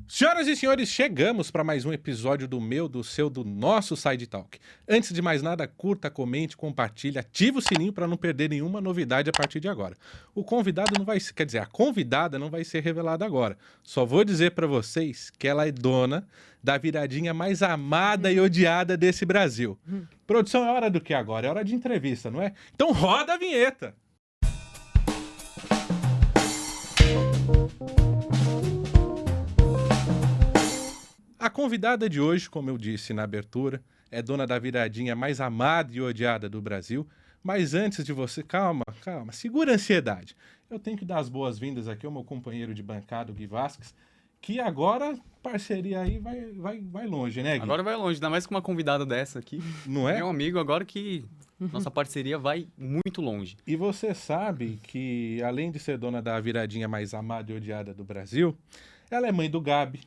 Senhoras e senhores, chegamos para mais um episódio do meu, do seu, do nosso Side Talk. Antes de mais nada, curta, comente, compartilhe, ative o sininho para não perder nenhuma novidade a partir de agora. O convidado não vai ser, quer dizer, a convidada não vai ser revelada agora. Só vou dizer para vocês que ela é dona da viradinha mais amada e odiada desse Brasil. Produção, é hora do que agora? É hora de entrevista, não é? Então roda a vinheta! A convidada de hoje, como eu disse na abertura, é dona da viradinha mais amada e odiada do Brasil. Mas antes de você... Calma, segura a ansiedade. Eu tenho que dar as boas-vindas aqui ao meu companheiro de bancada, o Gui Vasquez, que agora, parceria aí, vai longe, né, Gui? Agora vai longe, ainda mais com uma convidada dessa aqui. Não é? Meu amigo, agora que nossa parceria vai muito longe. E você sabe que, além de ser dona da viradinha mais amada e odiada do Brasil, ela é mãe do Gabi.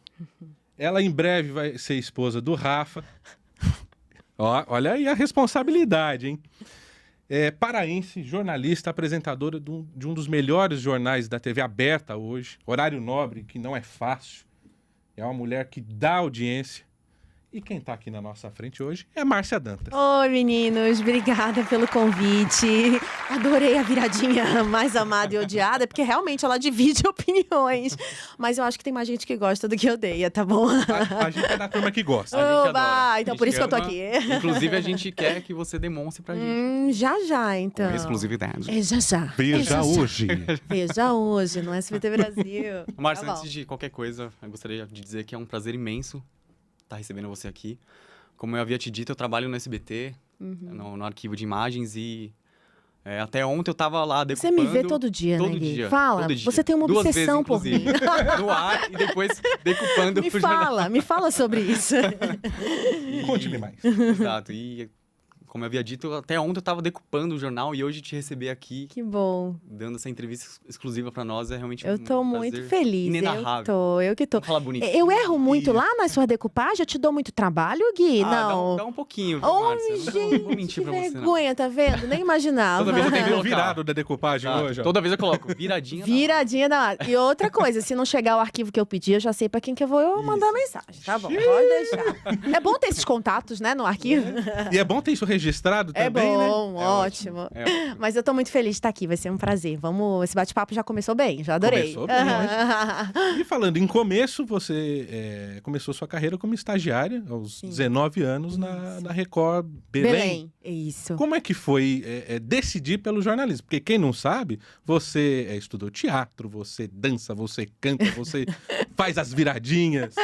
Ela em breve vai ser esposa do Rafa. Ó, olha aí a responsabilidade, hein? É paraense, jornalista, apresentadora de um dos melhores jornais da TV aberta hoje. Horário nobre, que não é fácil. É uma mulher que dá audiência. E quem tá aqui na nossa frente hoje é a Márcia Dantas. Oi, meninos. Obrigada pelo convite. Adorei a viradinha mais amada e odiada, porque realmente ela divide opiniões. Mas eu acho que tem mais gente que gosta do que odeia, tá bom? A gente é da turma que gosta. A gente Oba! adora. Então A por gente isso que eu tô ama. aqui. Inclusive, a gente quer que você demonstre pra gente. Já, então. Com exclusividade. É já. Veja hoje. Veja hoje, no SBT Brasil. Márcia, Tá bom. antes de qualquer coisa, eu gostaria de dizer que é um prazer imenso estar recebendo você aqui. Como eu havia te dito, eu trabalho no SBT, no arquivo de imagens e até ontem eu tava lá Você decupando. me vê todo dia, todo né, Gui? dia, Fala, todo dia. você tem uma 2 vezes, obsessão por mim. inclusive. No ar e depois decupando pro jornal. Me fala sobre isso. Conte-me mais. Exato, e como eu havia dito, até ontem eu tava decupando o jornal e hoje te receber aqui, Que bom. dando essa entrevista exclusiva pra nós, é realmente Eu tô muito prazer feliz. inenarrável. Eu que tô. Vamos falar bonito. Eu erro muito Isso. lá nas suas decoupagens? Eu te dou muito trabalho, Gui? Não. Dá um pouquinho, viu, Ai, Márcia? Eu não vou gente, mentir que pra você, não. vergonha, tá vendo? Nem imaginava. Toda vez eu tenho que Tem o colocar. virado da decupagem Tá, hoje, ó. toda vez eu coloco viradinha. Viradinha da mata. E outra coisa, se não chegar o arquivo que eu pedi, eu já sei pra quem que eu vou mandar mensagem. Tá bom, pode deixar. É bom ter esses contatos, né, no arquivo. E é bom ter isso registrado É também, né? bom, ótimo. É ótimo. Mas eu tô muito feliz de estar aqui, vai ser um prazer. Vamos, esse bate-papo já começou bem, já adorei. Começou bem, E falando em começo, você começou sua carreira como estagiária aos 19 anos na Record Belém. Belém, isso. Como é que foi decidir pelo jornalismo? Porque quem não sabe, você estudou teatro, você dança, você canta, você faz as viradinhas.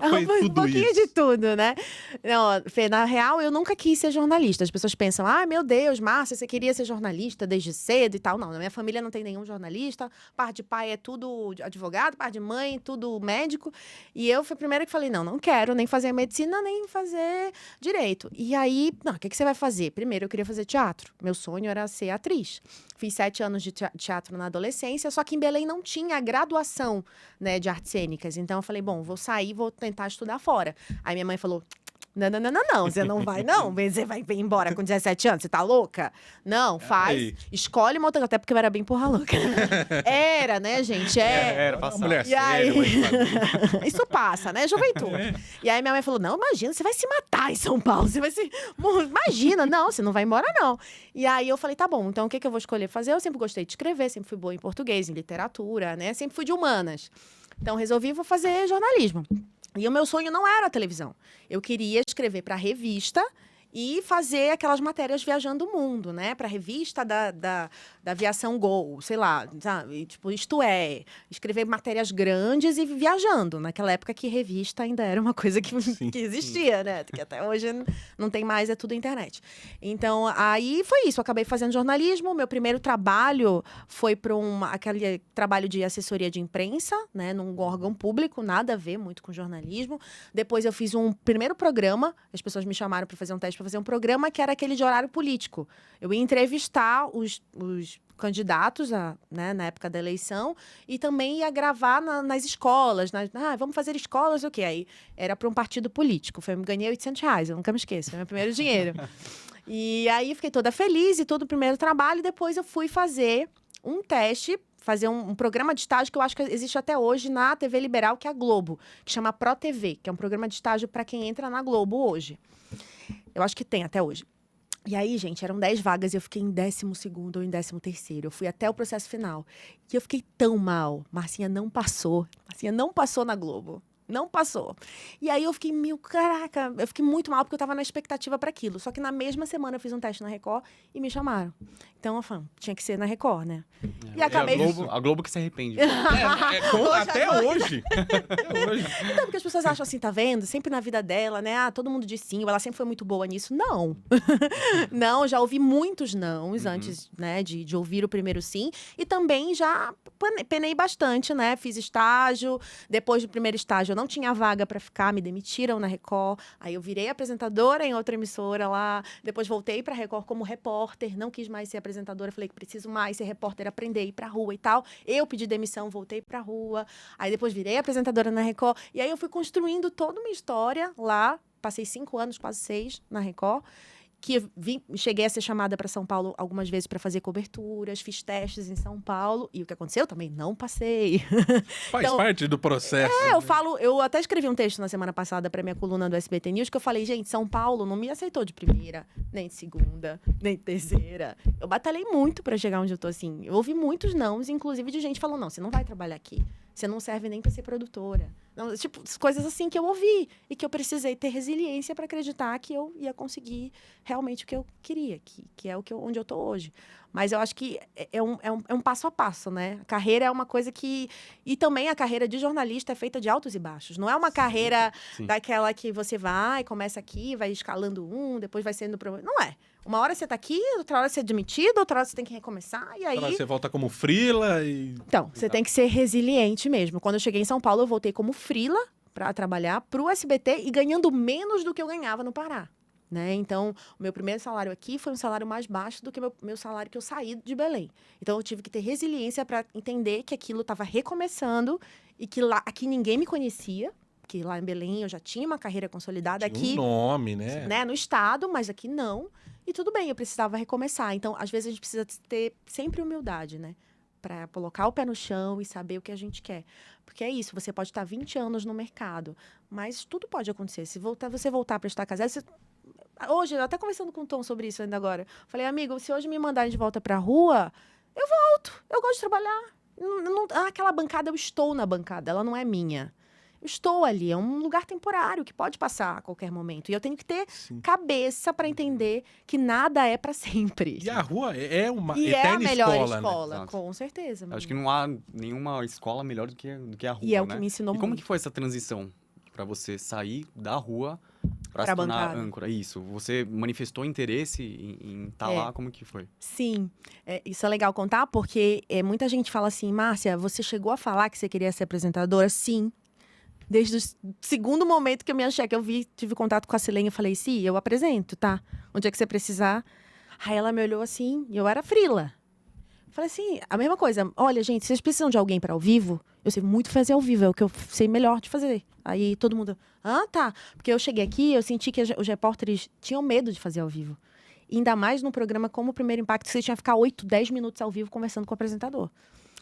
Como é que foi Um tudo pouquinho isso? de tudo, né? Não, Fê, na real, eu nunca quis ser jornalista. As pessoas pensam, meu Deus, Márcia, você queria ser jornalista desde cedo e tal. Não, na minha família não tem nenhum jornalista. Parte de pai é tudo advogado, parte de mãe, tudo médico. E eu fui a primeira que falei, não quero nem fazer medicina, nem fazer direito. E aí, o que você vai fazer? Primeiro, eu queria fazer teatro. Meu sonho era ser atriz. Fiz 7 anos de teatro na adolescência, só que em Belém não tinha graduação, né, de artes cênicas. Então eu falei, bom, vou sair, vou tentar estudar fora. Aí minha mãe falou, não, você não vai não, você vai embora com 17 anos, você tá louca? Não, faz, Aí. escolhe uma outra, até porque eu era bem porra louca. Era, né, gente? Era Uma passado. mulher E aí... séria, uma infância. Isso passa, né? Juventude. E aí minha mãe falou, não, imagina, você vai se matar em São Paulo, você vai se... Imagina, não, você não vai embora, não. E aí eu falei, tá bom, então o que eu vou escolher fazer? Eu sempre gostei de escrever, sempre fui boa em português, em literatura, né? Sempre fui de humanas. Então resolvi, vou fazer jornalismo. E o meu sonho não era a televisão. Eu queria escrever para revista e fazer aquelas matérias viajando o mundo, né? Para revista da aviação Gol, sei lá, sabe? Tipo, Isto É, escrever matérias grandes e viajando. Naquela época que revista ainda era uma coisa que existia, né? Que até hoje não tem mais, é tudo internet. Então, aí foi isso. Eu acabei fazendo jornalismo. Meu primeiro trabalho foi para aquele trabalho de assessoria de imprensa, né? Num órgão público, nada a ver muito com jornalismo. Depois eu fiz um primeiro programa, as pessoas me chamaram para fazer um teste para fazer um programa que era aquele de horário político. Eu ia entrevistar os candidatos né, na época da eleição e também ia gravar nas escolas. Vamos fazer escolas, o quê? Aí era para um partido político. Ganhei R$800, eu nunca me esqueço, foi meu primeiro dinheiro. E aí fiquei toda feliz e todo o primeiro trabalho. E depois eu fui fazer um teste fazer um programa de estágio que eu acho que existe até hoje na TV liberal, que é a Globo, que chama Pro TV, que é um programa de estágio para quem entra na Globo hoje. Eu acho que tem até hoje. E aí, gente, eram 10 vagas e eu fiquei em 12º ou em 13º. Eu fui até o processo final. E eu fiquei tão mal. Marcinha não passou. Marcinha não passou na Globo. Não passou. E aí eu fiquei caraca, eu fiquei muito mal porque eu tava na expectativa para aquilo. Só que na mesma semana eu fiz um teste na Record e me chamaram. Então, eu falei, tinha que ser na Record, né? E acabei... A Globo que se arrepende. Até hoje. Então, porque as pessoas acham assim, tá vendo? Sempre na vida dela, né? Ah, todo mundo diz sim, ela sempre foi muito boa nisso. Não. Não, já ouvi muitos nãos antes, né, de ouvir o primeiro sim. E também já penei bastante, né? Fiz estágio. Depois do primeiro estágio, eu não tinha vaga pra ficar, me demitiram na Record. Aí eu virei apresentadora em outra emissora lá. Depois voltei pra Record como repórter. Não quis mais ser apresentadora. Falei que preciso mais ser repórter, aprender, ir pra rua e tal. Eu pedi demissão, voltei pra rua. Aí depois virei apresentadora na Record. E aí eu fui construindo toda uma história lá. Passei 5 anos, quase 6, na Record. Que cheguei a ser chamada para São Paulo algumas vezes para fazer coberturas, fiz testes em São Paulo. E o que aconteceu? Também não passei. Faz parte do processo. Eu até escrevi um texto na semana passada para minha coluna do SBT News, que eu falei, gente, São Paulo não me aceitou de primeira, nem de segunda, nem de terceira. Eu batalhei muito para chegar onde eu tô, assim. Eu ouvi muitos nãos, inclusive de gente falando, não, você não vai trabalhar aqui. Você não serve nem para ser produtora. Não, tipo, coisas assim que eu ouvi e que eu precisei ter resiliência para acreditar que eu ia conseguir realmente o que eu queria, que é onde eu tô hoje. Mas eu acho que é um passo a passo, né? A carreira é uma coisa que... E também a carreira de jornalista é feita de altos e baixos. Não é uma carreira daquela que você vai, começa aqui, vai escalando depois vai sendo... Não é. Uma hora você tá aqui, outra hora você é demitido, outra hora você tem que recomeçar, e aí... Outra hora você volta como freela e... Então, você tem que ser resiliente mesmo. Quando eu cheguei em São Paulo, eu voltei como freela para trabalhar pro SBT e ganhando menos do que eu ganhava no Pará. Né? Então, o meu primeiro salário aqui foi um salário mais baixo do que o meu salário que eu saí de Belém. Então, eu tive que ter resiliência para entender que aquilo estava recomeçando e que lá aqui ninguém me conhecia. Que lá em Belém eu já tinha uma carreira consolidada. Tinha aqui um nome, né? No estado, mas aqui não. E tudo bem, eu precisava recomeçar. Então, às vezes, a gente precisa ter sempre humildade, né? Para colocar o pé no chão e saber o que a gente quer. Porque é isso, você pode estar 20 anos no mercado, mas tudo pode acontecer. Se você voltar a prestar casado, hoje, eu até conversando com o Tom sobre isso ainda agora. Falei, amigo, se hoje me mandarem de volta para a rua, eu volto. Eu gosto de trabalhar. Aquela bancada, eu estou na bancada, ela não é minha. Eu estou ali, é um lugar temporário que pode passar a qualquer momento. E eu tenho que ter cabeça para entender que nada é para sempre. E a rua é uma e eterna é a melhor escola, né? Com certeza. Acho que não há nenhuma escola melhor do que a rua, E é né? o que me ensinou E como muito. que foi essa transição para você sair da rua para se Pra tornar bancada. âncora? Isso. Você manifestou interesse em estar lá? Como que foi? Sim, isso é legal contar, porque muita gente fala assim, Márcia, você chegou a falar que você queria ser apresentadora? Sim. Desde o segundo momento que eu me achei, que eu tive contato com a Silene, eu falei, sim, eu apresento, tá? Onde é que você precisar? Aí ela me olhou assim, e eu era freela. Falei assim, a mesma coisa. Olha, gente, vocês precisam de alguém para ao vivo? Eu sei muito fazer ao vivo, é o que eu sei melhor de fazer. Aí todo mundo, tá. Porque eu cheguei aqui, eu senti que os repórteres tinham medo de fazer ao vivo. E ainda mais num programa como o Primeiro Impacto, você tinha que ficar 8, 10 minutos ao vivo conversando com o apresentador.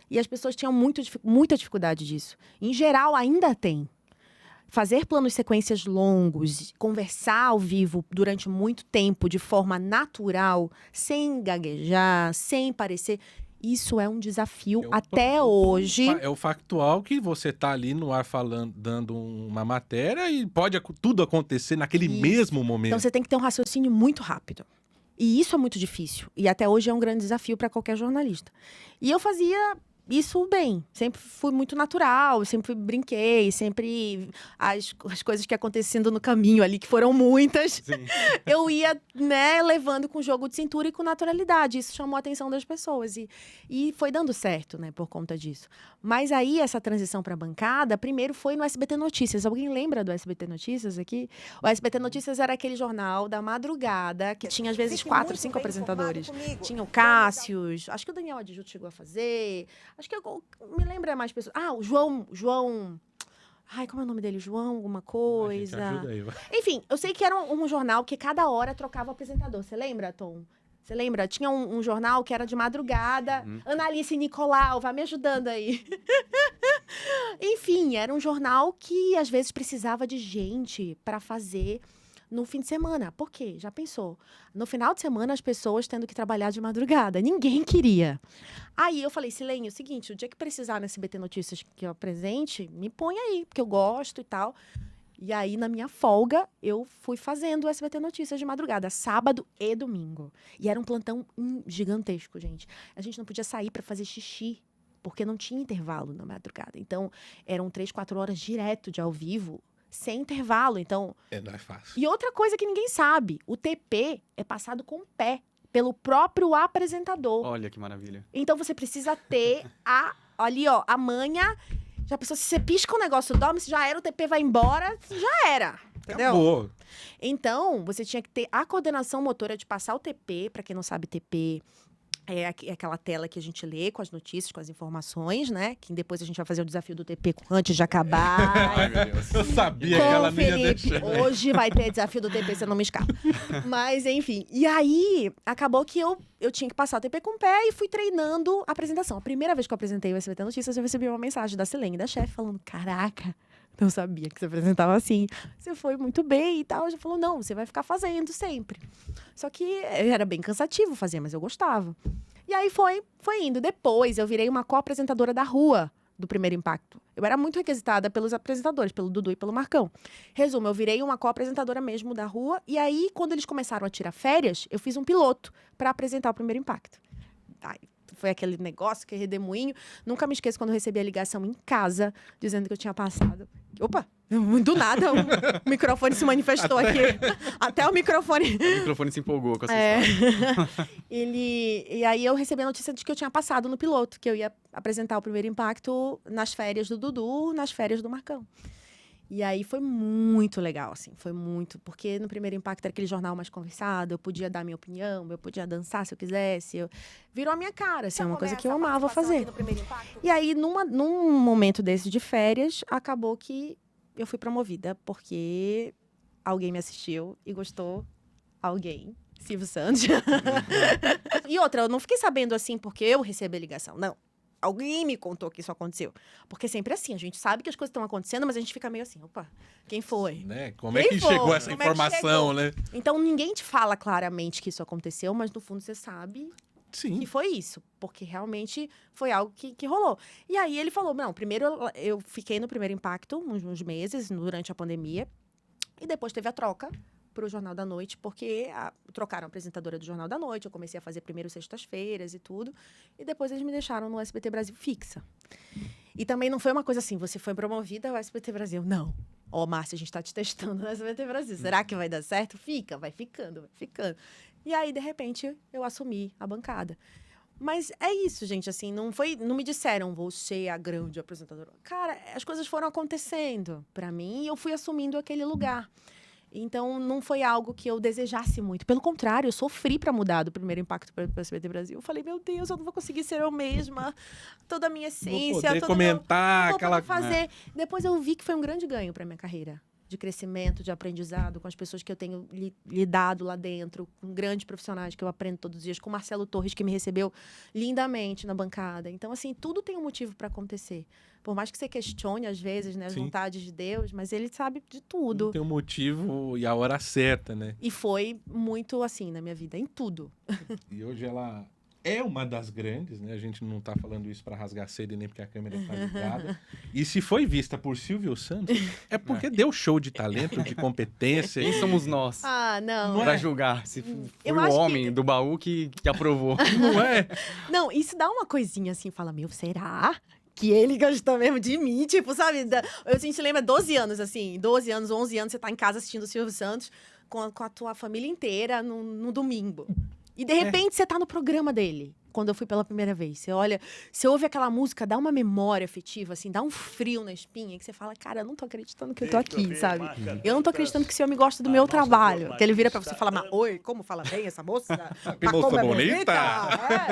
E as pessoas tinham muita dificuldade disso. Em geral, ainda tem. Fazer planos sequências longos, conversar ao vivo durante muito tempo, de forma natural, sem gaguejar, sem parecer... Isso é um desafio até hoje. É o factual que você tá ali no ar falando, dando uma matéria e pode tudo acontecer naquele mesmo momento. Então, você tem que ter um raciocínio muito rápido. E isso é muito difícil. E até hoje é um grande desafio para qualquer jornalista. E eu fazia isso bem. Sempre fui muito natural, sempre brinquei, sempre as coisas que acontecendo no caminho ali, que foram muitas, eu ia, né, levando com jogo de cintura e com naturalidade. Isso chamou a atenção das pessoas. E foi dando certo, né, por conta disso. Mas aí, essa transição para a bancada, primeiro foi no SBT Notícias. Alguém lembra do SBT Notícias aqui? O SBT Notícias era aquele jornal da madrugada, que tinha às vezes 4, 5 apresentadores. Tinha o Cássius, acho que o Daniel Adjuto chegou a fazer... Acho que eu me lembro mais pessoas. O João... Ai, como é o nome dele? João alguma coisa? Ajuda aí. Enfim, eu sei que era um jornal que cada hora trocava o apresentador. Você lembra, Tom? Você lembra? Tinha um jornal que era de madrugada. Analice Nicolau, vai me ajudando aí. Enfim, era um jornal que às vezes precisava de gente para fazer no fim de semana. Por quê? Já pensou? No final de semana, as pessoas tendo que trabalhar de madrugada. Ninguém queria. Aí eu falei, Silene, é o seguinte, o dia que precisar no SBT Notícias que eu apresente, me põe aí, porque eu gosto e tal. E aí, na minha folga, eu fui fazendo o SBT Notícias de madrugada, sábado e domingo. E era um plantão gigantesco, gente. A gente não podia sair para fazer xixi, porque não tinha intervalo na madrugada. Então, eram 3, 4 horas direto de ao vivo, sem intervalo. Então, Não é fácil. e outra coisa que ninguém sabe, o TP é passado com o pé, pelo próprio apresentador. Olha que maravilha. Então, você precisa ter a manha. Já pensou, se você pisca o negócio, dorme, se já era, o TP vai embora, já era. Entendeu? Acabou. Então, você tinha que ter a coordenação motora de passar o TP. Pra quem não sabe, TP é aquela tela que a gente lê com as notícias, com as informações, né? Que depois a gente vai fazer o desafio do TP antes de acabar. Ai, meu Deus. Eu sabia que Com ela o não ia Felipe, deixar. hoje vai ter desafio do TP, você não me escapa. Mas, enfim. E aí, acabou que eu tinha que passar o TP com o pé e fui treinando a apresentação. A primeira vez que eu apresentei o SBT Notícias, eu recebi uma mensagem da Silene, da chefe, falando, caraca, não sabia que você apresentava assim. Você foi muito bem e tal. Já falou, não, você vai ficar fazendo sempre. Só que era bem cansativo fazer, mas eu gostava. E aí foi indo. Depois, eu virei uma co-apresentadora da rua do Primeiro Impacto. Eu era muito requisitada pelos apresentadores, pelo Dudu e pelo Marcão. Resumo, eu virei uma co-apresentadora mesmo da rua. E aí, quando eles começaram a tirar férias, eu fiz um piloto para apresentar o Primeiro Impacto. Ai, foi aquele negócio, que redemoinho. Nunca me esqueço quando eu recebi a ligação em casa, dizendo que eu tinha passado. Opa! Do nada, o microfone se manifestou aqui. Até o microfone... O microfone se empolgou com essa história. E aí eu recebi a notícia de que eu tinha passado no piloto, que eu ia apresentar o Primeiro Impacto nas férias do Dudu, nas férias do Marcão. E aí foi muito legal, assim, foi muito, porque no Primeiro Impacto era aquele jornal mais conversado, eu podia dar minha opinião, eu podia dançar se eu quisesse, virou a minha cara, assim, uma coisa que eu amava fazer. E aí, num momento desse de férias, acabou que eu fui promovida, porque alguém me assistiu e gostou, Silvio Santos. E outra, eu não fiquei sabendo assim porque eu recebi a ligação, não. Alguém me contou que isso aconteceu. Porque sempre assim, a gente sabe que as coisas estão acontecendo, mas a gente fica meio assim, opa, quem foi? Né? Como é que chegou essa informação, né? Então, ninguém te fala claramente que isso aconteceu, mas no fundo você sabe Sim. que foi isso. Porque realmente foi algo que rolou. E aí ele falou, não, primeiro eu fiquei no Primeiro Impacto, uns meses, durante a pandemia. E depois teve a troca para o Jornal da Noite, porque trocaram a apresentadora do Jornal da Noite, eu comecei a fazer primeiro sextas-feiras e tudo, e depois eles me deixaram no SBT Brasil fixa. E também não foi uma coisa assim, você foi promovida ao SBT Brasil. Não. Ó, Márcia, a gente tá te testando no SBT Brasil. Será que vai dar certo? Fica, vai ficando, vai ficando. E aí, de repente, eu assumi a bancada. Mas é isso, gente, assim, não me disseram, você é a grande apresentadora. Cara, as coisas foram acontecendo para mim e eu fui assumindo aquele lugar. Então, não foi algo que eu desejasse muito. Pelo contrário, eu sofri para mudar do Primeiro Impacto para o SBT Brasil. Eu falei, meu Deus, eu não vou conseguir ser eu mesma. Toda a minha essência. Vou poder todo comentar vou aquela... fazer. Depois eu vi que foi um grande ganho para minha carreira. De crescimento, de aprendizado, com as pessoas que eu tenho lidado lá dentro, com grandes profissionais que eu aprendo todos os dias, com o Marcelo Torres, que me recebeu lindamente na bancada. Então, assim, tudo tem um motivo para acontecer. Por mais que você questione, às vezes, né, as vontades de Deus, mas ele sabe de tudo. Tem um motivo e a hora certa, né? E foi muito assim na minha vida, em tudo. E hoje ela é uma das grandes, né? A gente não tá falando isso para rasgar cedo e nem porque a câmera tá ligada. E se foi vista por Silvio Santos, é porque deu show de talento, de competência. Quem somos nós Ah, não. pra julgar? Se foi Eu o acho homem do baú que aprovou. Não é? Não, isso dá uma coisinha assim, fala, meu, será que ele gostou mesmo de mim? Tipo, sabe? A gente lembra 12 anos, assim, 12 anos, 11 anos, você tá em casa assistindo o Silvio Santos com a tua família inteira no domingo. E, de repente, você tá no programa dele, quando eu fui pela primeira vez. Você olha, você ouve aquela música, dá uma memória afetiva, assim, dá um frio na espinha, que você fala, cara, eu não tô acreditando que eu tô aqui, sabe? Eu não tô acreditando que esse homem gosta do meu trabalho. Que ele vira pra você e fala, mas, oi, como fala bem essa moça? Que moça bonita!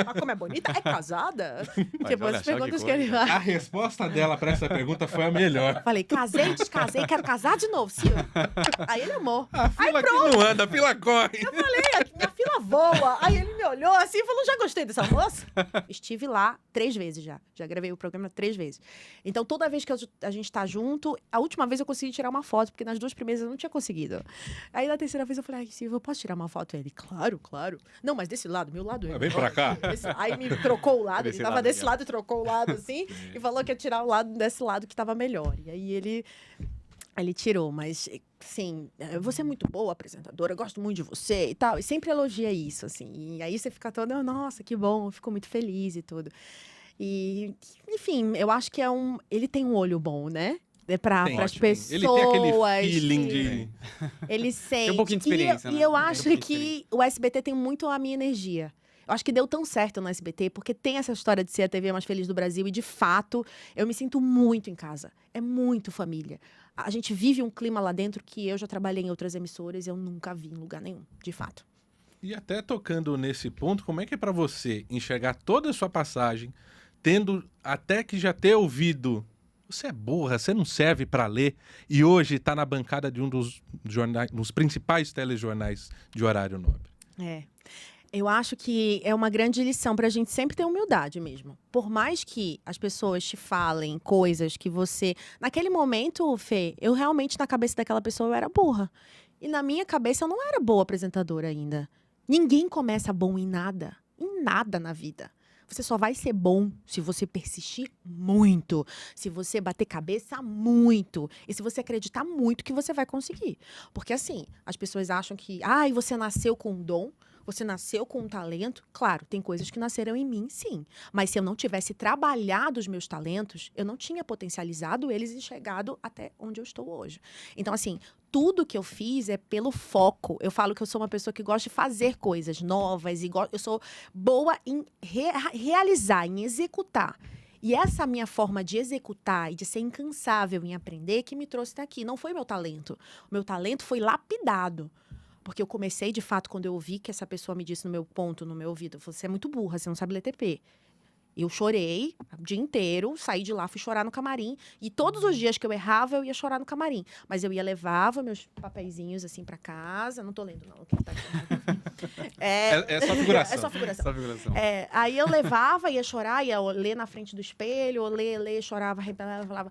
Mas como é bonita? É casada? Tipo, olha as só que perguntas que coisa. ele faz. A resposta dela pra essa pergunta foi a melhor. Falei, casei, descasei, quero casar de novo, Sil. Aí ele amou. A fila que não anda, a fila corre. Eu falei, minha fila voa. Aí ele me olhou assim e falou, já gostei dessa moça? Estive lá 3 vezes já. Já gravei o programa 3 vezes. Então, toda vez que a gente tá junto, a última vez eu consegui tirar uma foto, porque nas 2 primeiras eu não tinha conseguido. Aí, na terceira vez, eu falei, ai, Silvio, eu posso tirar uma foto? Ele, claro, claro. Não, mas desse lado, meu lado. Vem pra cá. Aí me trocou o lado, Desse ele tava lado, desse legal. lado e trocou o lado, assim, e falou que ia tirar o lado desse lado que tava melhor. E aí ele tirou, mas, assim, você é muito boa apresentadora, eu gosto muito de você e tal. E sempre elogia isso, assim. E aí você fica toda, nossa, que bom, eu fico muito feliz e tudo. E, enfim, eu acho que ele tem um olho bom, né? Para Tem, as ótimo. pessoas. Ele tem aquele feeling de... Ele sente. Tem um pouquinho de experiência, E né? eu Tem um acho pouquinho de que o SBT tem muito a minha energia. Eu acho que deu tão certo no SBT, porque tem essa história de ser a TV mais feliz do Brasil. E, de fato, eu me sinto muito em casa. É muito família. A gente vive um clima lá dentro que eu já trabalhei em outras emissoras e eu nunca vi em lugar nenhum, de fato. E até tocando nesse ponto, como é que é pra você enxergar toda a sua passagem, tendo até que já ter ouvido, você é burra, você não serve pra ler, e hoje tá na bancada de um dos jornais, dos principais telejornais de horário nobre? Eu acho que é uma grande lição pra gente sempre ter humildade mesmo. Por mais que as pessoas te falem coisas que você... Naquele momento, Fê, eu realmente, na cabeça daquela pessoa, eu era burra. E na minha cabeça, eu não era boa apresentadora ainda. Ninguém começa bom em nada na vida. Você só vai ser bom se você persistir muito, se você bater cabeça muito e se você acreditar muito que você vai conseguir. Porque assim, as pessoas acham que, você nasceu com um dom, você nasceu com um talento. Claro, tem coisas que nasceram em mim, sim. Mas se eu não tivesse trabalhado os meus talentos, eu não tinha potencializado eles e chegado até onde eu estou hoje. Então, assim, tudo que eu fiz é pelo foco. Eu falo que eu sou uma pessoa que gosta de fazer coisas novas e eu sou boa em realizar, em executar. E essa minha forma de executar e de ser incansável em aprender que me trouxe até aqui. Não foi meu talento. O meu talento foi lapidado. Porque eu comecei, de fato, quando eu ouvi que essa pessoa me disse no meu ponto, no meu ouvido, você é muito burra, você não sabe ler TP. Eu chorei o dia inteiro, saí de lá, fui chorar no camarim. E todos os dias que eu errava, eu ia chorar no camarim. Mas eu levava meus papeizinhos, assim, pra casa. Não tô lendo, não, o que tá aqui. É só figuração. É só figuração. Só figuração. Aí eu levava, ia chorar, ia ler na frente do espelho, ler, chorava, arrebentava, falava,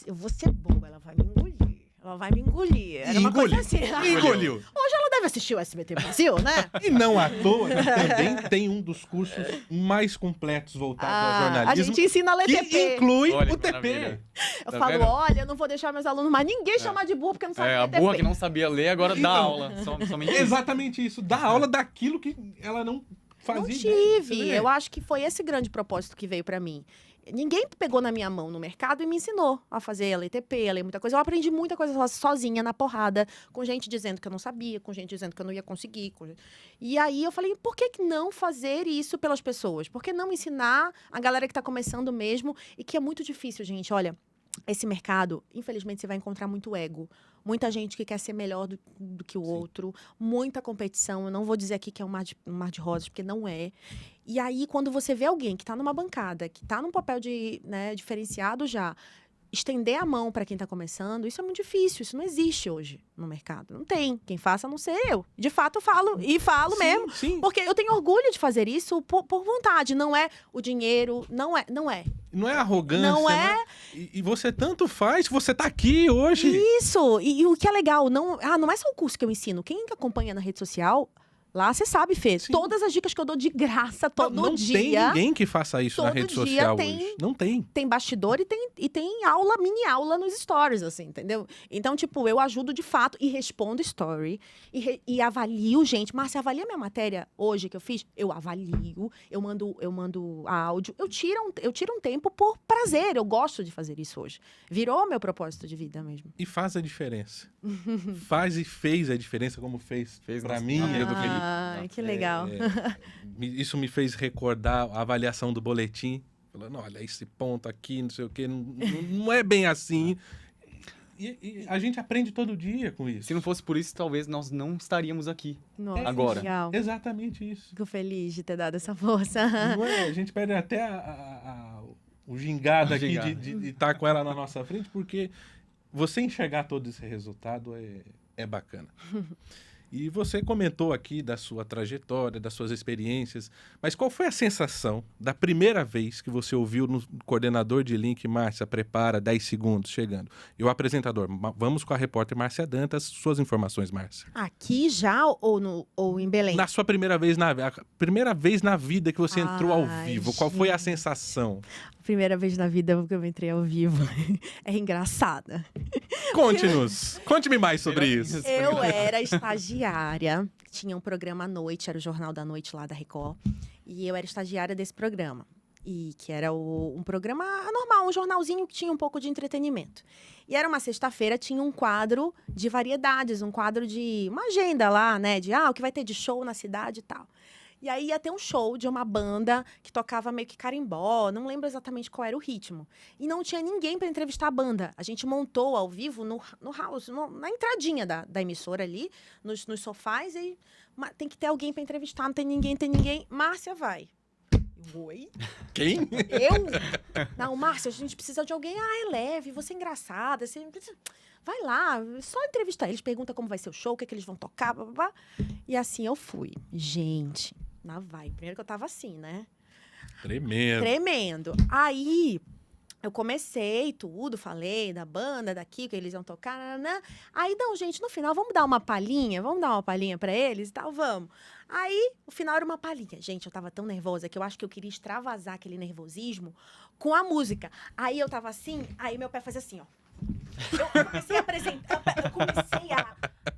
eu vou ser boa, ela vai me engolir. Ela vai me engolir. Era uma coisa assim. Engoliu. Hoje ela deve assistir o SBT Brasil, né? E não à toa, também tem um dos cursos mais completos voltados ao jornalismo. A gente ensina a ler que TP. inclui Olha o que TP. maravilha. Eu Tá falo, vendo? olha, eu não vou deixar meus alunos mais ninguém chamar de burro porque não sabe ler A TP. burra que não sabia ler, agora dá Então, aula. Somente isso. Exatamente isso. Dá aula daquilo que ela não fazia. Não ideia. Você tive. vê? Eu acho que foi esse grande propósito que veio pra mim. Ninguém pegou na minha mão no mercado e me ensinou a fazer a ler TP, a ler muita coisa. Eu aprendi muita coisa sozinha, na porrada, com gente dizendo que eu não sabia, com gente dizendo que eu não ia conseguir. E aí eu falei, por que não fazer isso pelas pessoas? Por que não ensinar a galera que tá começando mesmo? E que é muito difícil, gente. Olha, esse mercado, infelizmente, você vai encontrar muito ego. Muita gente que quer ser melhor do que o outro. Muita competição. Eu não vou dizer aqui que é um mar de rosas, porque não é. E aí, quando você vê alguém que está numa bancada, que está num papel de, diferenciado já, estender a mão para quem está começando, isso é muito difícil. Isso não existe hoje no mercado. Não tem. Quem faça, a não ser eu. De fato, eu falo. E falo Sim, mesmo. sim. Porque eu tenho orgulho de fazer isso por vontade. Não é o dinheiro. Não é. Não é arrogância. Não é. né? E você tanto faz, você tá aqui hoje. Isso! E o que é legal, não é só o curso que eu ensino. Quem acompanha na rede social, lá você sabe, Fê. Sim. Todas as dicas que eu dou de graça todo não dia. tem ninguém que faça isso na todo rede dia social tem- hoje. Não tem. Tem bastidor e tem aula, mini aula nos stories, assim, entendeu? Então, tipo, eu ajudo de fato e respondo story e avalio, gente. Márcia, avalia minha matéria hoje que eu fiz? Eu avalio, eu mando áudio, eu tiro um tempo por prazer, eu gosto de fazer isso hoje. Virou meu propósito de vida mesmo. E faz a diferença. Faz e fez a diferença, como fez Fez pra na mim. vida do Felipe Ai, que legal. Isso me fez recordar a avaliação do boletim. Falando, olha, esse ponto aqui, não sei o quê, não é bem assim. E a gente aprende todo dia com isso. Se não fosse por isso, talvez nós não estaríamos aqui. Nossa, agora. legal. Exatamente isso. Fico feliz de ter dado essa força. Não é? A gente perde até o gingado O aqui gingado. de estar com ela na nossa frente, porque você enxergar todo esse resultado é bacana. E você comentou aqui da sua trajetória, das suas experiências, mas qual foi a sensação da primeira vez que você ouviu no coordenador de link, Márcia, prepara, 10 segundos, chegando? E o apresentador, vamos com a repórter Márcia Dantas, suas informações, Márcia. Aqui já ou em Belém? Na sua primeira vez na vida que você entrou ao Ai, vivo, qual foi a gente. sensação? Primeira vez na vida que eu entrei ao vivo. É engraçada. Conte-nos, conte-me mais sobre isso. Eu era estagiária, tinha um programa à noite, era o Jornal da Noite lá da Record, e eu era estagiária desse programa. E que era um programa normal, um jornalzinho que tinha um pouco de entretenimento. E era uma sexta-feira, tinha um quadro de variedades, um quadro de uma agenda lá, né? De o que vai ter de show na cidade e tal. E aí ia ter um show de uma banda que tocava meio que carimbó, não lembro exatamente qual era o ritmo. E não tinha ninguém para entrevistar a banda. A gente montou ao vivo no house, na entradinha da emissora ali, nos sofás, e tem que ter alguém para entrevistar, não tem ninguém. Márcia vai. Oi? Quem? Eu? Não, Márcia, a gente precisa de alguém. É leve, você é engraçada, você... Vai lá, só entrevistar eles, pergunta como vai ser o show, o que é que eles vão tocar, blá, blá, blá. E assim eu fui. Gente, lá vai. Primeiro que eu tava assim, né? Tremendo. Aí, eu comecei tudo, falei da banda, daqui, que eles iam tocar, né? Aí, não, gente, no final, vamos dar uma palhinha pra eles e tal, vamos. Aí, o final era uma palhinha. Gente, eu tava tão nervosa que eu acho que eu queria extravasar aquele nervosismo com a música. Aí, eu tava assim, aí meu pé fazia assim, ó. Eu comecei a apresentar, eu comecei a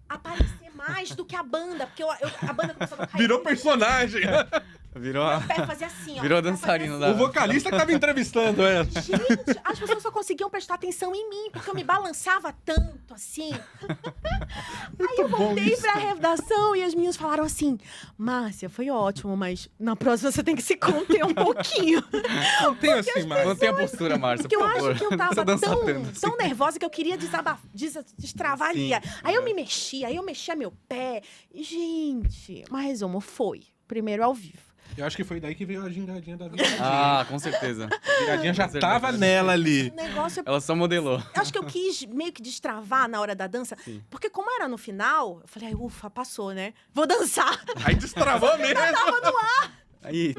aparecer mais do que a banda, porque a banda começou a tocar. Virou personagem. Virou Meu pé fazia assim, ó. Virou Meu pé fazia dançarino assim. da... O vocalista que tava entrevistando ela. Gente, as pessoas só conseguiam prestar atenção em mim, porque eu me balançava tanto, assim. Aí eu voltei pra redação e as meninas falaram assim, Márcia, foi ótimo, mas na próxima você tem que se conter um pouquinho. Não tem assim, mas... Mantém a postura, Márcia, Porque eu por favor. acho que eu Não tava precisa dançar tanto, assim. tão nervosa que eu queria destravar ali. Sim. Aí eu me mexia, aí eu mexia meu pé. E, gente, mas resumo, foi. Primeiro ao vivo. Eu acho que foi daí que veio a gingadinha da viradinha. Ah, com certeza. A viradinha já Com certeza. tava nela ali. O negócio Ela só modelou. eu acho que eu quis meio que destravar na hora da dança. Sim. Porque como era no final, eu falei, ufa, passou, né? Vou dançar. Aí destravou mesmo. Aí,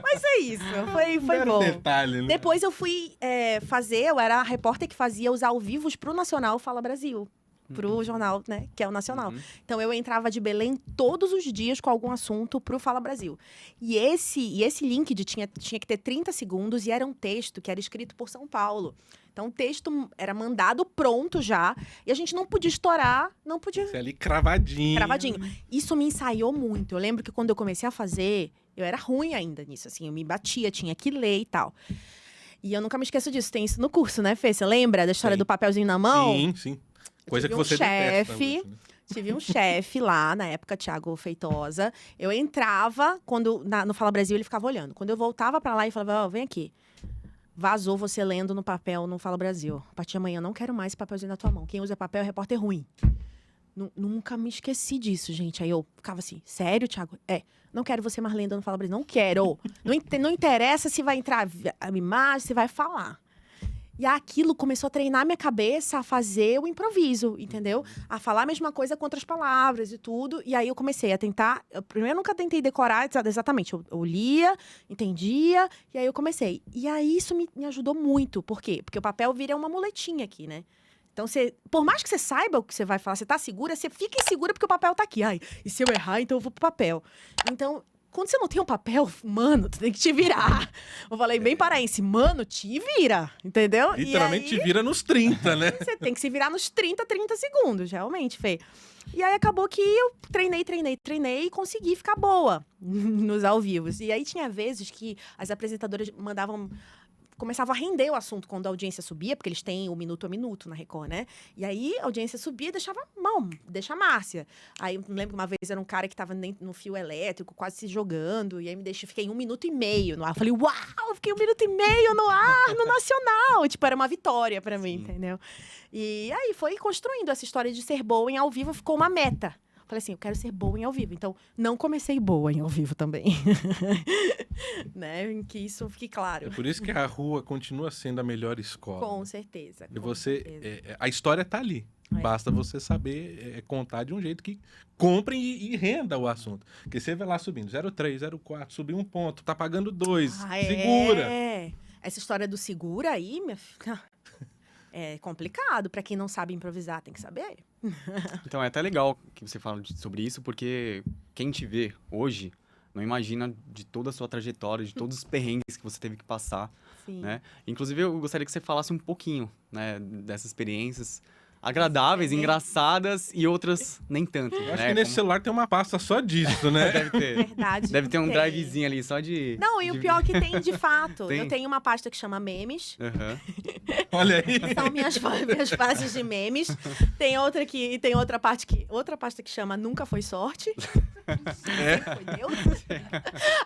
Mas é isso, foi Mero bom. detalhe, né? Depois eu fui eu era a repórter que fazia os ao vivos pro Nacional Fala Brasil. Pro jornal, né, que é o Nacional. Então, eu entrava de Belém todos os dias com algum assunto pro Fala Brasil. E esse link tinha que ter 30 segundos e era um texto que era escrito por São Paulo. Então, o texto era mandado pronto já. E a gente não podia estourar, não podia... Você ali cravadinho. Isso me ensaiou muito. Eu lembro que quando eu comecei a fazer, eu era ruim ainda nisso, assim. Eu me batia, tinha que ler e tal. E eu nunca me esqueço disso. Tem isso no curso, né, Fê? Você lembra da história Tem. do papelzinho na mão? Sim, sim. Coisa que tive um você detesta. chefe, hoje, né? Tive um chefe lá, na época, Thiago Feitosa. Eu entrava, no Fala Brasil, ele ficava olhando. Quando eu voltava pra lá, ele falava, vem aqui. Vazou você lendo no papel no Fala Brasil. A partir de amanhã, eu não quero mais esse papelzinho na tua mão. Quem usa papel é repórter ruim. Nunca me esqueci disso, gente. Aí eu ficava assim, sério, Thiago? Não quero você mais lendo no Fala Brasil. Não quero. Não interessa se vai entrar a imagem, se vai falar. E aquilo começou a treinar minha cabeça a fazer o improviso, entendeu? A falar a mesma coisa com outras palavras e tudo. E aí eu comecei a tentar... Primeiro, eu nunca tentei decorar exatamente. Eu lia, entendia, e aí eu comecei. E aí isso me ajudou muito. Por quê? Porque o papel vira uma muletinha aqui, né? Então, por mais que você saiba o que você vai falar, você tá segura, você fica insegura porque o papel tá aqui. Ai, e se eu errar, então eu vou pro papel. Então... Quando você não tem um papel, mano, tu tem que te virar. Eu falei bem paraense, mano, te vira, entendeu? Literalmente e aí, te vira nos 30, né? você tem que se virar nos 30 segundos, realmente, Fê. E aí acabou que eu treinei e consegui ficar boa nos ao vivos. E aí tinha vezes que as apresentadoras mandavam começava a render o assunto quando a audiência subia, porque eles têm o minuto a minuto na Record, né? E aí a audiência subia e deixava, deixa a Márcia. Aí eu lembro que uma vez era um cara que tava no fio elétrico, quase se jogando, e aí fiquei 1 minuto e meio no ar. Eu falei, uau, fiquei 1 minuto e meio no ar, no Nacional. Tipo, era uma vitória pra mim, entendeu? E aí foi construindo essa história de ser boa em ao vivo, ficou uma meta. Falei assim, eu quero ser boa em ao vivo. Então, não comecei boa em ao vivo também. Né? Que isso fique claro. É por isso que a rua continua sendo a melhor escola. Com certeza. E você, a história tá ali. Basta você saber contar de um jeito que comprem e renda o assunto. Porque você vai lá subindo 0,3, 0,4, subiu 1 ponto, tá pagando 2, segura. Essa história do segura aí, minha filha, é complicado. Pra quem não sabe improvisar, tem que saber. Então, é até legal que você fala sobre isso, porque quem te vê hoje não imagina de toda a sua trajetória, de todos os perrengues que você teve que passar, né? Inclusive, eu gostaria que você falasse um pouquinho, né, dessas experiências agradáveis, engraçadas e outras nem tanto. Eu acho que nesse celular tem uma pasta só disso, né? Deve ter. Verdade. Deve ter um drivezinho ali só de... Não, e o pior é que tem, de fato. Tem? Eu tenho uma pasta que chama memes. Olha aí. São minhas pastas de memes. Tem outra pasta que chama Nunca Foi Sorte. Foi Deus.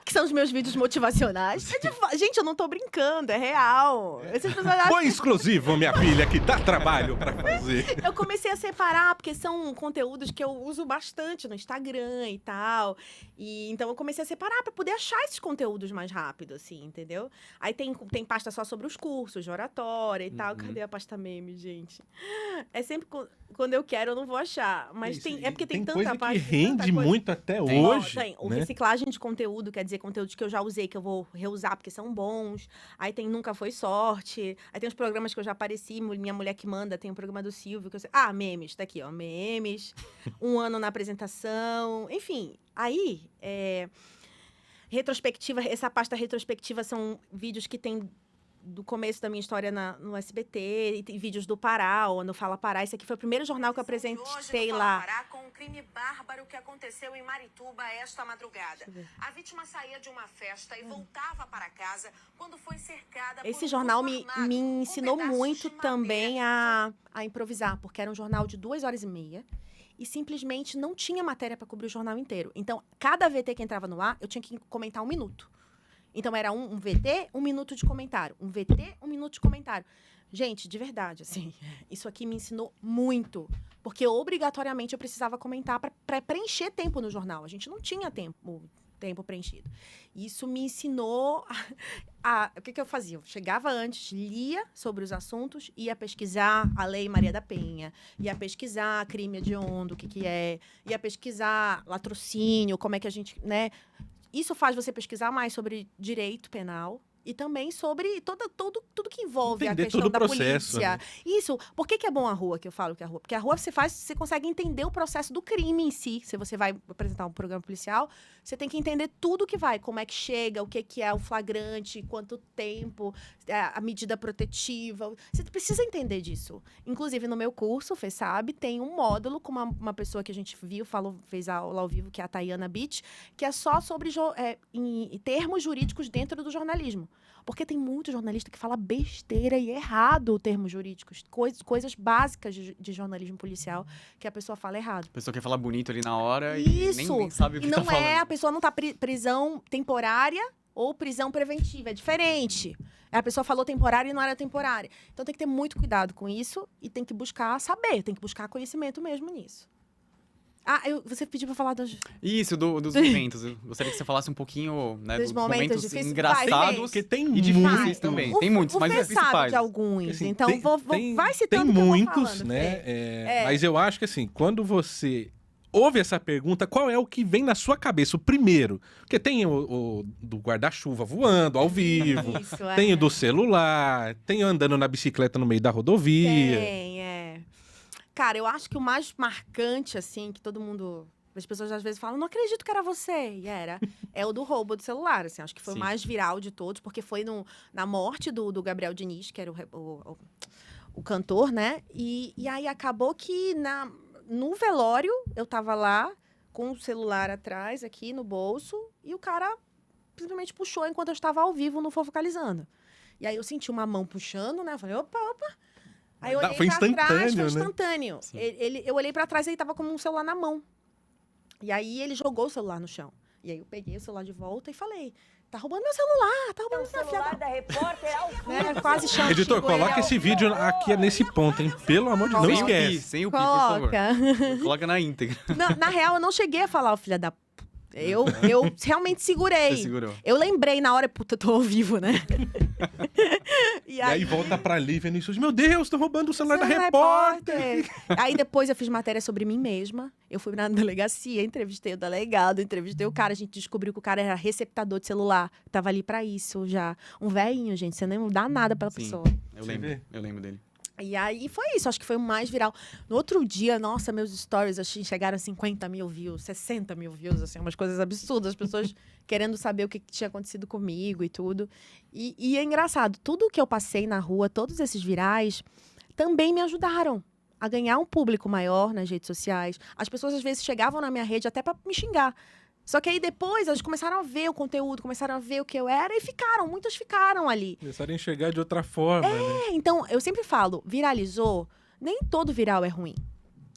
Que são os meus vídeos motivacionais. Gente, eu não tô brincando, é real. Essas pessoas acham... Foi exclusivo, minha filha, que dá trabalho pra fazer. Eu comecei a separar, porque são conteúdos que eu uso bastante no Instagram e tal. E então eu comecei a separar pra poder achar esses conteúdos mais rápido, assim, entendeu? Aí tem pasta só sobre os cursos de oratória e tal. Cadê a pasta meme, gente? É sempre quando eu quero, eu não vou achar. Mas é porque tem tanta coisa página. que rende muito até hoje. Tem. O né? reciclagem de conteúdo, quer dizer, conteúdos que eu já usei, que eu vou reusar porque são bons. Aí tem Nunca Foi Sorte. Aí tem os programas que eu já apareci, Minha Mulher que Manda, tem o programa do Silvio. Que eu sei... memes, tá aqui, ó, memes. 1 ano na apresentação. Enfim, aí, retrospectiva, essa pasta retrospectiva são vídeos que tem do começo da minha história no SBT, e tem vídeos do Pará, ou no Fala Pará. Esse aqui foi o primeiro jornal que eu apresentei lá. Pará, com um crime bárbaro que aconteceu em Marituba esta madrugada. A vítima saía de uma festa e voltava para casa quando foi cercada por Esse um jornal grupo me armado, ensinou pedaços muito de também madeira. a improvisar, porque era um jornal de 2h30 e simplesmente não tinha matéria para cobrir o jornal inteiro. Então, cada VT que entrava no ar, eu tinha que comentar 1 minuto. Então, era um VT, 1 minuto de comentário. Um VT, 1 minuto de comentário. Gente, de verdade, assim, isso aqui me ensinou muito. Porque, obrigatoriamente, eu precisava comentar para preencher tempo no jornal. A gente não tinha tempo preenchido. Isso me ensinou o que eu fazia? Eu chegava antes, lia sobre os assuntos, ia pesquisar a Lei Maria da Penha, ia pesquisar crime hediondo, o que é, ia pesquisar latrocínio, como é que a gente, né? Isso faz você pesquisar mais sobre direito penal e também sobre tudo que envolve Entender a questão todo o da processo, polícia. né? Isso. Por que é bom a rua, que eu falo que é a rua? Porque a rua você consegue entender o processo do crime em si. Se você vai apresentar um programa policial, você tem que entender tudo que vai. Como é que chega, o que é o flagrante, quanto tempo, a medida protetiva. Você precisa entender disso. Inclusive, no meu curso, FESAB, tem um módulo com uma pessoa que a gente viu, fez aula ao vivo, que é a Tayana Beach, que é só sobre em termos jurídicos dentro do jornalismo. Porque tem muito jornalista que fala besteira e errado termos jurídicos. Coisas básicas de jornalismo policial que a pessoa fala errado. A pessoa quer falar bonito ali na hora Isso. e nem sabe o que E tá não falando. a pessoa não tá prisão temporária ou prisão preventiva. É diferente. A pessoa falou temporária e não era temporária. Então tem que ter muito cuidado com isso e tem que buscar saber, tem que buscar conhecimento mesmo nisso. Você pediu pra falar dos... Isso, dos momentos. Eu gostaria que você falasse um pouquinho, né, Dos dos momentos momentos difíceis. engraçados Porque tem e difíceis muitos. também. Tem muitos, mas o Fê os principais. sabe de alguns, Assim, então vai tem citando que eu vou muitos, falando, né? Fê. Mas eu acho que assim, quando você ouve essa pergunta, qual é o que vem na sua cabeça? O primeiro. Porque tem o do guarda-chuva voando ao vivo, Isso, tem o do celular, tem andando na bicicleta no meio da rodovia. Cara, eu acho que o mais marcante, assim, que todo mundo... As pessoas às vezes falam, não acredito que era você. E era. É o do roubo do celular, assim. Acho que foi Sim. o mais viral de todos, porque foi na morte do Gabriel Diniz, que era o cantor, né? E aí acabou que no velório, eu tava lá, com o celular atrás, aqui no bolso, e o cara simplesmente puxou enquanto eu estava ao vivo no Fofocalizando. E aí eu senti uma mão puxando, né? Eu falei, opa. Aí eu olhei Foi pra trás, instantâneo, foi né? instantâneo. Sim. Eu olhei pra trás e ele tava com um celular na mão. E aí ele jogou o celular no chão. E aí eu peguei o celular de volta e falei, tá roubando meu celular, tá roubando minha filha. da repórter ao fundo. Né? Quase chão. Editor, coloca esse vídeo aqui nesse ponto, hein? Pelo amor de Deus, não Sem o pi, esquece. sem o pi, por favor. Coloca. Coloca na íntegra. Na real, eu não cheguei a falar, filha da... Eu realmente segurei. Você segurou. Eu lembrei na hora, puta, eu tô ao vivo, né? E aí volta pra Lívia no estúdio. Meu Deus, tô roubando o celular da Você é repórter. Aí depois eu fiz matéria sobre mim mesma. Eu fui na delegacia, entrevistei o delegado, entrevistei o cara. A gente descobriu que o cara era receptador de celular. Tava ali pra isso já. Um velhinho, gente. Você não dá nada pra Sim, pessoa. Você vê? eu lembro dele. E aí foi isso, acho que foi o mais viral. No outro dia, nossa, meus stories assim, chegaram a 50 mil views, 60 mil views, assim, umas coisas absurdas. As pessoas querendo saber o que tinha acontecido comigo e tudo. E é engraçado, tudo que eu passei na rua, todos esses virais, também me ajudaram a ganhar um público maior nas redes sociais. As pessoas, às vezes, chegavam na minha rede até para me xingar. Só que aí depois elas começaram a ver o conteúdo, começaram a ver o que eu era e ficaram, muitas ficaram ali. Começaram a enxergar de outra forma, né? Então, eu sempre falo, viralizou, nem todo viral é ruim.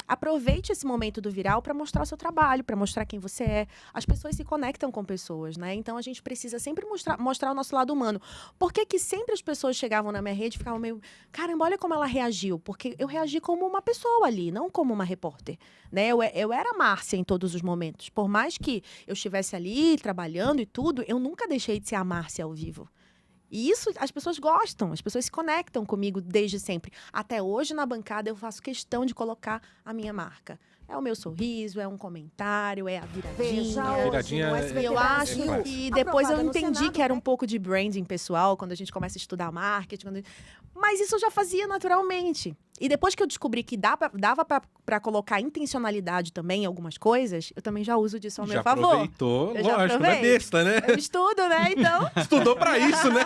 Aproveite esse momento do viral para mostrar o seu trabalho, para mostrar quem você é. As pessoas se conectam com pessoas, né? Então, a gente precisa sempre mostrar o nosso lado humano. Por que que sempre as pessoas chegavam na minha rede e ficavam meio... Caramba, olha como ela reagiu. Porque eu reagi como uma pessoa ali, não como uma repórter. Né? Eu era Márcia em todos os momentos. Por mais que eu estivesse ali, trabalhando e tudo, eu nunca deixei de ser a Márcia ao vivo. E isso as pessoas gostam, as pessoas se conectam comigo desde sempre. Até hoje, na bancada, eu faço questão de colocar a minha marca. É o meu sorriso, é um comentário, é a viradinha. A viradinha E eu acho claro. que depois eu Aprovada no entendi Senado, que era né? um pouco de branding pessoal, quando a gente começa a estudar marketing. Mas isso eu já fazia naturalmente. E depois que eu descobri que dava pra colocar intencionalidade também em algumas coisas, eu também já uso disso ao meu Já favor. aproveitou, Eu já lógico, não é aprovei. besta, né? Eu estudo, né? Então... Estudou pra isso, né?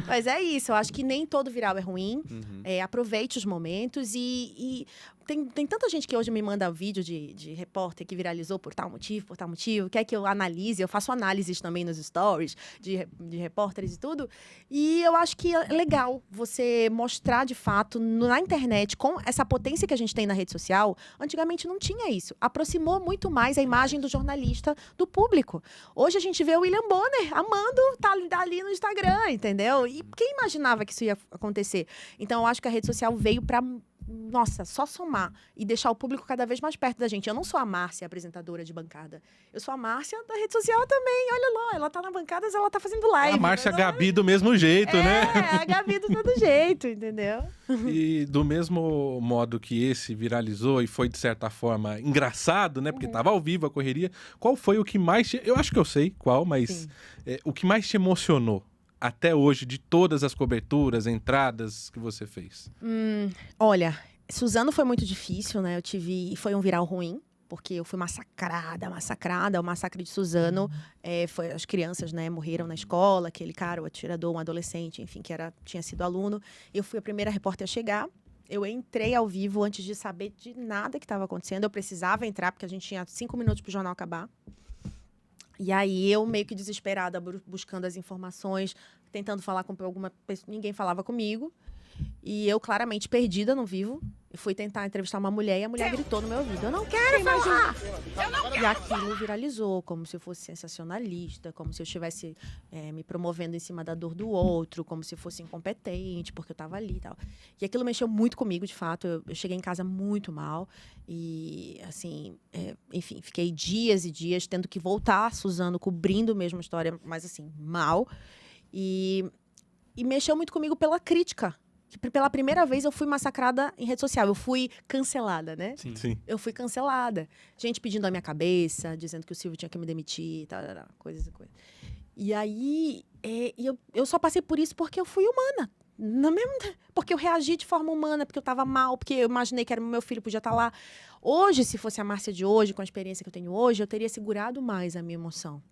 Mas é isso, eu acho que nem todo viral é ruim. Uhum. Aproveite os momentos e tem tanta gente que hoje me manda vídeo de repórter que viralizou por tal motivo, quer que eu analise, eu faço análises também nos stories de repórteres e tudo. E eu acho que é legal você mostrar de fato na internet, com essa potência que a gente tem na rede social. Antigamente não tinha isso. Aproximou muito mais a imagem do jornalista do público. Hoje a gente vê o William Bonner amando tá ali no Instagram, entendeu? E quem imaginava que isso ia acontecer? Então eu acho que a rede social veio para só somar e deixar o público cada vez mais perto da gente. Eu não sou a Márcia, apresentadora de bancada. Eu sou a Márcia da rede social também. Olha lá, ela tá na bancada, ela tá fazendo live. A Márcia Mas Gabi do mesmo jeito, né? a Gabi do todo jeito, entendeu? E do mesmo modo que esse viralizou e foi, de certa forma, engraçado, né? Porque tava ao vivo a correria. Qual foi o que mais te... Eu acho que eu sei qual, mas o que mais te emocionou até hoje de todas as coberturas, entradas que você fez? Olha, Suzano foi muito difícil, né? Foi um viral ruim, porque eu fui massacrada. O massacre de Suzano, as crianças, né, morreram na escola, aquele cara, o atirador, um adolescente, enfim, que tinha sido aluno. Eu fui a primeira repórter a chegar. Eu entrei ao vivo antes de saber de nada que estava acontecendo. Eu precisava entrar, porque a gente tinha 5 minutos para o jornal acabar. E aí, eu meio que desesperada, buscando as informações, tentando falar com alguma pessoa. Ninguém falava comigo. E eu, claramente, perdida no vivo. Eu fui tentar entrevistar uma mulher e a mulher gritou no meu ouvido: eu não quero falar! E aquilo viralizou, como se eu fosse sensacionalista, como se eu estivesse me promovendo em cima da dor do outro, como se eu fosse incompetente, porque eu estava ali e tal. E aquilo mexeu muito comigo, de fato. Eu cheguei em casa muito mal. E, assim, enfim, fiquei dias e dias tendo que voltar, Suzano, cobrindo a mesma história, mas, assim, mal. E mexeu muito comigo pela crítica. Pela primeira vez eu fui massacrada em rede social. Eu fui cancelada, né? Sim. Eu fui cancelada. Gente pedindo a minha cabeça, dizendo que o Silvio tinha que me demitir, tal, coisas. E aí, eu só passei por isso porque eu fui humana. Porque eu reagi de forma humana, porque eu estava mal, porque eu imaginei que era meu filho, podia estar lá. Hoje, se fosse a Márcia de hoje, com a experiência que eu tenho hoje, eu teria segurado mais a minha emoção.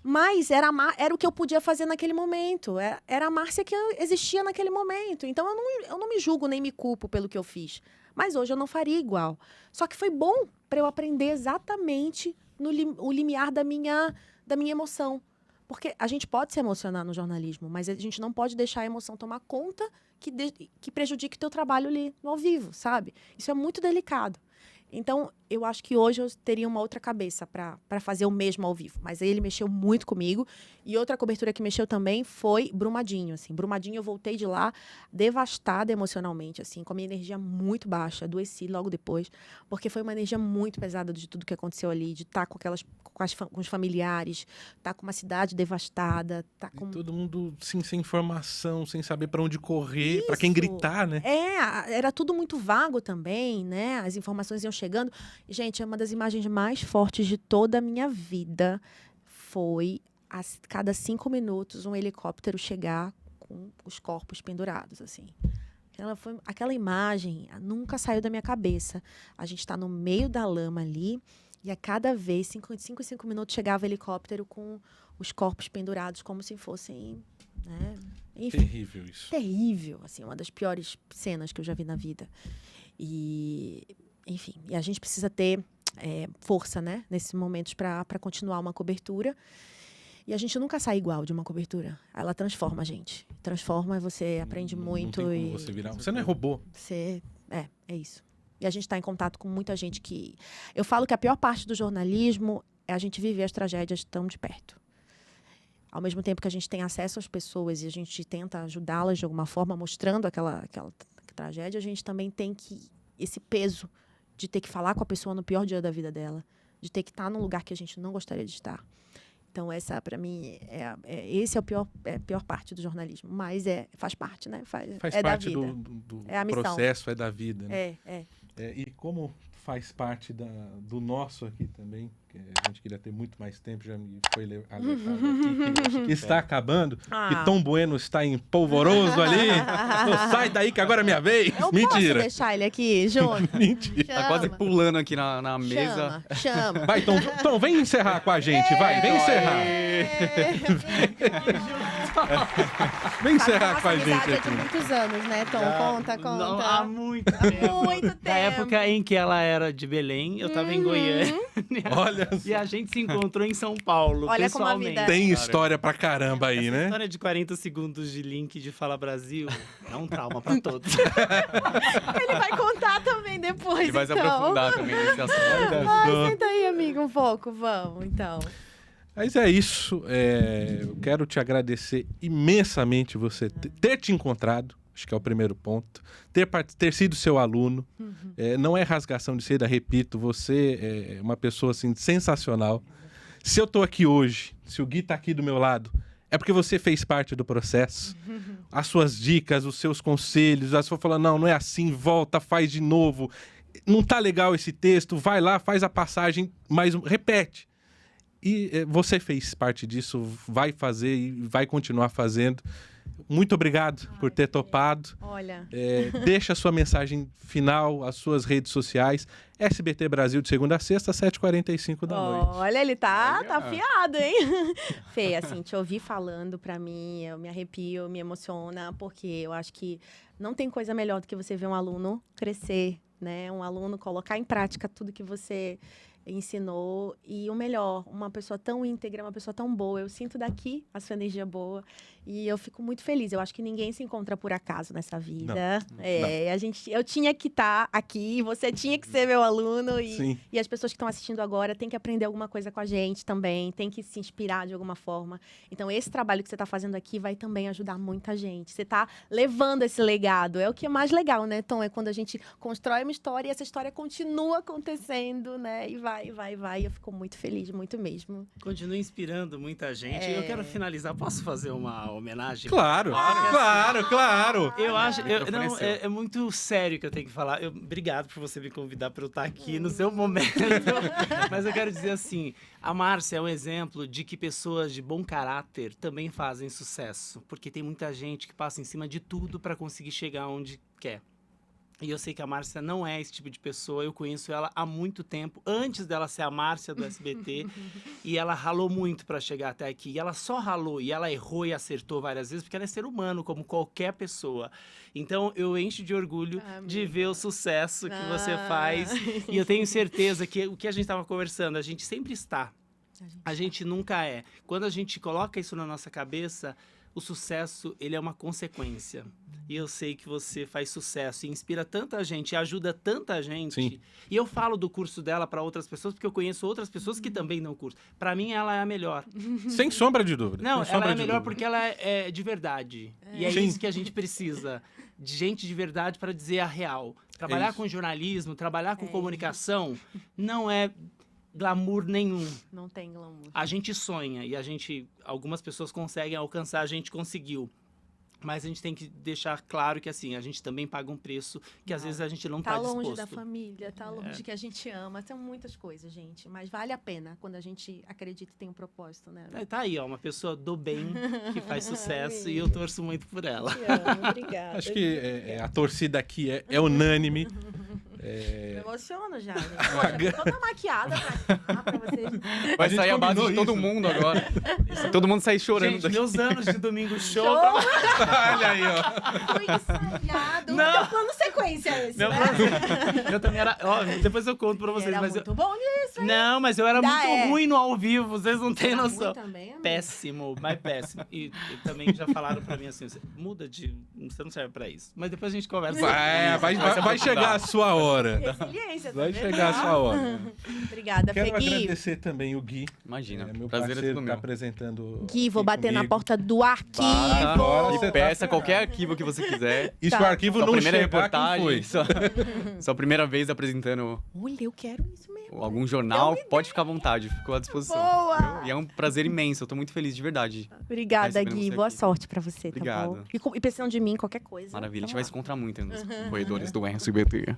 Mas era o que eu podia fazer naquele momento. Era a Márcia que existia naquele momento. Então, eu não me julgo nem me culpo pelo que eu fiz. Mas hoje eu não faria igual. Só que foi bom para eu aprender exatamente o limiar da minha emoção. Porque a gente pode se emocionar no jornalismo, mas a gente não pode deixar a emoção tomar conta que prejudique o teu trabalho ali no ao vivo, sabe? Isso é muito delicado. Então, eu acho que hoje eu teria uma outra cabeça para fazer o mesmo ao vivo. Mas ele mexeu muito comigo. E outra cobertura que mexeu também foi Brumadinho, assim. Brumadinho, eu voltei de lá devastada emocionalmente, assim, com a minha energia muito baixa. Adoeci logo depois, porque foi uma energia muito pesada de tudo que aconteceu ali, de estar com com os familiares, estar com uma cidade devastada, estar com... E todo mundo sem informação, sem saber para onde correr, para quem gritar, né? Era tudo muito vago também, né? As informações iam chegando. Gente, uma das imagens mais fortes de toda a minha vida foi a cada 5 minutos um helicóptero chegar com os corpos pendurados, assim. Aquela imagem nunca saiu da minha cabeça. A gente está no meio da lama ali e a cada vez, 5 em 5 minutos, chegava o helicóptero com os corpos pendurados como se fossem... né? Enfim, Terrível isso. terrível, assim, uma das piores cenas que eu já vi na vida. Enfim, e a gente precisa ter força, né, nesses momentos para continuar uma cobertura. E a gente nunca sai igual de uma cobertura. Ela transforma a gente. Transforma, você aprende muito. Não tem como você virar. Você não é robô. É isso. E a gente está em contato com muita gente que... Eu falo que a pior parte do jornalismo é a gente viver as tragédias tão de perto. Ao mesmo tempo que a gente tem acesso às pessoas e a gente tenta ajudá-las de alguma forma, mostrando aquela tragédia, a gente também tem esse peso de ter que falar com a pessoa no pior dia da vida dela, de ter que estar num lugar que a gente não gostaria de estar. Então, essa, para mim, esse é a pior parte do jornalismo. Mas faz parte, né? Faz parte da vida. do É a missão. processo, é da vida. Né? É. E como faz parte do nosso aqui também, que a gente queria ter muito mais tempo, já me foi alertado aqui, que está acabando, que Tom Bueno está em polvoroso ali. Então, sai daí que agora é minha vez. Eu Mentira. posso deixar ele aqui junto? Mentira. Tá quase pulando aqui na mesa. Chama. Vai, Tom, vem encerrar com a gente, vai, vem encerrar. Vem encerrar com a gente amizade aqui. é de muitos anos, né, Tom? Conta. Não, há muito Há tempo. muito tempo. Da época em que ela era de Belém, eu tava em Goiânia. Olha, E a gente se encontrou em São Paulo, Olha como a pessoalmente. vida tem história pra caramba aí, Essa né? história de 40 segundos de link de Fala Brasil é um trauma pra todos. Ele vai contar também depois, Ele vai se então. aprofundar também nesse assunto. Ai, senta aí, amigo, um pouco. Vamos, então. Mas é isso. Eu quero te imensamente você ter te encontrado. Acho que é o primeiro ponto. Ter sido seu aluno. Não é rasgação de seda, repito. Você é uma pessoa assim, sensacional. Se eu tô aqui hoje, se o Gui tá aqui do meu lado, é porque você fez parte do processo. As suas dicas, os seus conselhos. As pessoas falam, não é assim, volta, faz de novo. Não tá legal esse texto, vai lá, faz a passagem, mas repete. E você fez parte disso, vai fazer e vai continuar fazendo. Muito obrigado por ter topado. Olha. Deixa a sua mensagem final, as suas redes sociais. SBT Brasil de segunda a sexta, 7h45 da noite. Olha, ele tá afiado, hein? Fê, assim, te ouvir falando pra mim, eu me arrepio, me emociona, porque eu acho que não tem coisa melhor do que você ver um aluno crescer, né? Um aluno colocar em prática tudo que você ensinou e o melhor, uma pessoa tão íntegra, uma pessoa tão boa. Eu sinto daqui a sua energia boa e eu fico muito feliz. Eu acho que ninguém se encontra por acaso nessa vida. Eu tinha que estar aqui, você tinha que ser meu aluno e as pessoas que estão assistindo agora têm que aprender alguma coisa com a gente também, têm que se inspirar de alguma forma. Então, esse trabalho que você está fazendo aqui vai também ajudar muita gente. Você está levando esse legado. É o que é mais legal, né, Tom? É quando a gente constrói uma história e essa história continua acontecendo, né? E vai. Eu fico muito feliz, muito mesmo. Continua inspirando muita gente. Eu quero finalizar. Posso fazer uma homenagem? Claro. Eu acho... é muito sério que eu tenho que falar. Obrigado por você me convidar para eu estar aqui no seu momento. Mas eu quero dizer assim, a Márcia é um exemplo de que pessoas de bom caráter também fazem sucesso. Porque tem muita gente que passa em cima de tudo para conseguir chegar onde quer. E eu sei que a Márcia não é esse tipo de pessoa. Eu conheço ela há muito tempo, antes dela ser a Márcia do SBT. E ela ralou muito para chegar até aqui. E ela só ralou, e ela errou e acertou várias vezes, porque ela é ser humano, como qualquer pessoa. Então, eu encho de orgulho de ver o sucesso que você faz. E eu tenho certeza que o que a gente estava conversando, a gente sempre está A gente nunca é. Quando a gente coloca isso na nossa cabeça, o sucesso, ele é uma consequência. E eu sei que você faz sucesso e inspira tanta gente, e ajuda tanta gente. Sim. E eu falo do curso dela para outras pessoas, porque eu conheço outras pessoas que também dão curso. Para mim, ela é a melhor. Sem sombra de dúvida. Não, sem ela sombra é a de melhor dúvida. porque ela é de verdade. E é Sim. isso que a gente precisa. De gente de verdade para dizer a real. Trabalhar isso. com jornalismo, trabalhar com É. comunicação, não é glamour nenhum. Não tem glamour. A gente sonha e algumas pessoas conseguem alcançar, a gente conseguiu. Mas a gente tem que deixar claro que, assim, a gente também paga um preço que às vezes a gente não Tá está longe disposto. da família, tá longe que a gente ama. São muitas coisas, gente. Mas vale a pena quando a gente acredita e tem um propósito, né? Tá aí, ó, uma pessoa do bem que faz sucesso e eu torço muito por ela. Te amo, obrigada. Acho que a torcida aqui é unânime. Me emociono já, gente. Olha, tô toda maquiada pra vocês. Vai gente sair a base de combinou todo isso. mundo agora. Todo mundo sai chorando Gente, daqui. meus anos de domingo show. Olha aí, ó. Foi ensaiado. Não. Teu plano sequência esse, Meu né? eu também era. Ó, depois eu conto pra vocês, Era mas muito bom nisso, hein? não, mas eu era Ainda muito é. ruim no ao vivo, vocês não têm Era noção. ruim também, amigo? Péssimo, mas péssimo. E também já falaram pra mim assim, você muda de. Você não serve pra isso. Mas depois a gente conversa. Vai chegar a sua hora. Resiliência Vai também. chegar a sua hora. Obrigada, Quero Fegui. agradecer também o Gui. Imagina, Meu prazer é parceiro tudo que tá meu. apresentando. Gui, vou aqui bater na comigo. porta do arquivo. Agora você E peça qualquer arquivo que você quiser. E se Tá. o arquivo Sua não primeira chegar, quem reportagem, foi? sua primeira vez apresentando Olha, eu quero isso mesmo. algum jornal, pode ficar à vontade, ficou à disposição. Boa! E é um prazer imenso, eu tô muito feliz de verdade. Obrigada, recebendo Gui. você Boa aqui. sorte pra você, tá Obrigado. bom? E precisando de mim, qualquer coisa. Maravilha, a gente tamo vai lá. se encontrar muito nos corredores do SBT.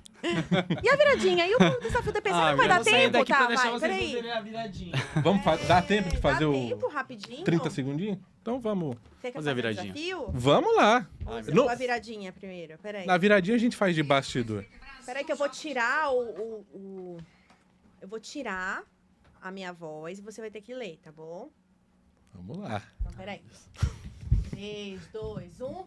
E a viradinha? E o desafio da PC? Ah, Não vai eu dar vou sair tempo? daqui pra Tá, deixar vai, vocês peraí. fazerem a viradinha. Vamos dá tempo de fazer Dá o tempo, rapidinho? 30 segundinhos? Então vamos. Você quer Fazer a fazer o viradinha. desafio? Vamos lá. Ou No- a viradinha primeiro? Peraí. na viradinha a gente faz de bastidor. Peraí que eu vou tirar Eu vou tirar a minha voz e você vai ter que ler, tá bom? Vamos lá. Então, peraí. 3, 2, 1.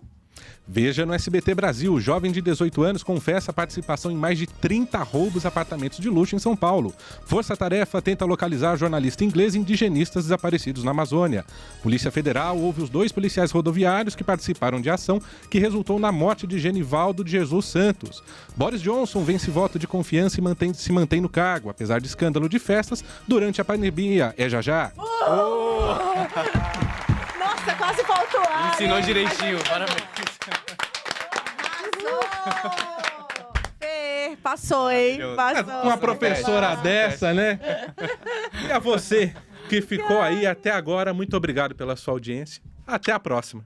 Veja no SBT Brasil, jovem de 18 anos confessa participação em mais de 30 roubos a apartamentos de luxo em São Paulo. Força Tarefa tenta localizar jornalista inglês e indigenistas desaparecidos na Amazônia. Polícia Federal ouve os 2 policiais rodoviários que participaram de ação que resultou na morte de Genivaldo de Jesus Santos. Boris Johnson vence voto de confiança e se mantém no cargo, apesar de escândalo de festas durante a pandemia. É já já. Nossa, quase faltou ar. Ensinou hein? direitinho, parabéns. Arrasou! Fê, passou, hein? Maravilhoso. Passou. Uma professora dessa, né? E a você que ficou aí até agora, muito obrigado pela sua audiência. Até a próxima.